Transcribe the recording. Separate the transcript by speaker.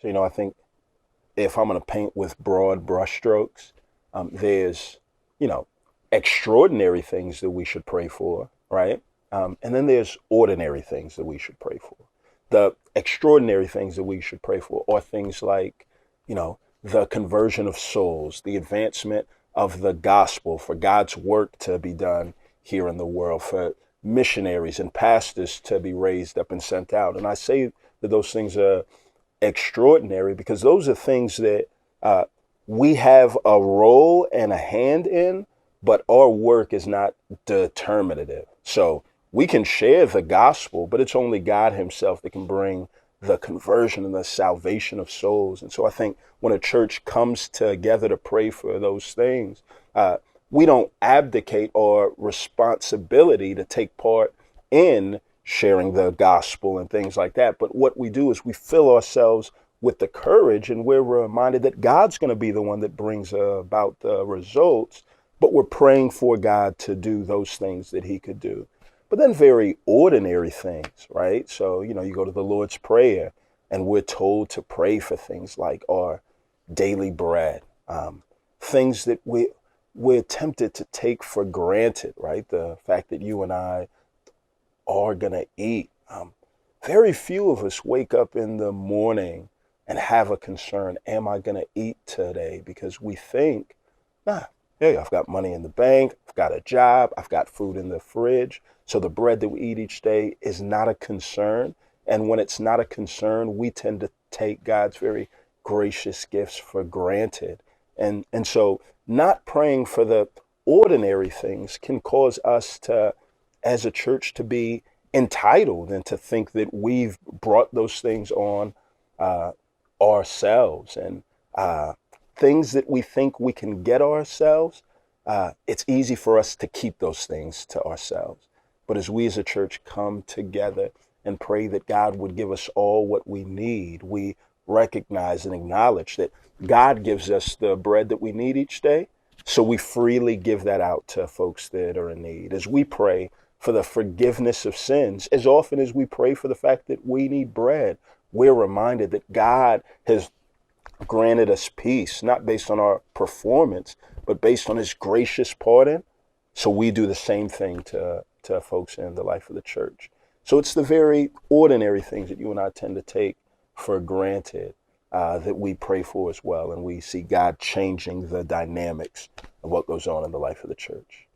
Speaker 1: So, I think if I'm going to paint with broad brushstrokes, there's, you know, extraordinary things that we should pray for, right? And then there's ordinary things that we should pray for. The extraordinary things that we should pray for are things like, the conversion of souls, the advancement of the gospel, for God's work to be done here in the world, for missionaries and pastors to be raised up and sent out. And I say that those things are extraordinary because those are things that we have a role and a hand in, but our work is not determinative. So we can share the gospel, but it's only God himself that can bring the conversion and the salvation of souls. And so I think when a church comes together to pray for those things, we don't abdicate our responsibility to take part in sharing the gospel and things like that. But what we do is we fill ourselves with the courage, and we're reminded that God's going to be the one that brings about the results, but we're praying for God to do those things that he could do. But then very ordinary things, right? So, you go to the Lord's Prayer and we're told to pray for things like our daily bread, things that we're tempted to take for granted, right? The fact that you and I are going to eat. Very few of us wake up in the morning and have a concern, am I going to eat today? Because we think, hey, I've got money in the bank, I've got a job, I've got food in the fridge. So the bread that we eat each day is not a concern. And when it's not a concern, we tend to take God's very gracious gifts for granted. And so not praying for the ordinary things can cause us to, as a church, to be entitled and to think that we've brought those things on ourselves, and things that we think we can get ourselves. It's easy for us to keep those things to ourselves. But as we as a church come together and pray that God would give us all what we need, we recognize and acknowledge that God gives us the bread that we need each day. So we freely give that out to folks that are in need. As we pray for the forgiveness of sins, as often as we pray for the fact that we need bread, we're reminded that God has granted us peace, not based on our performance, but based on his gracious pardon. So we do the same thing to folks in the life of the church. So it's the very ordinary things that you and I tend to take for granted that we pray for as well. And we see God changing the dynamics of what goes on in the life of the church.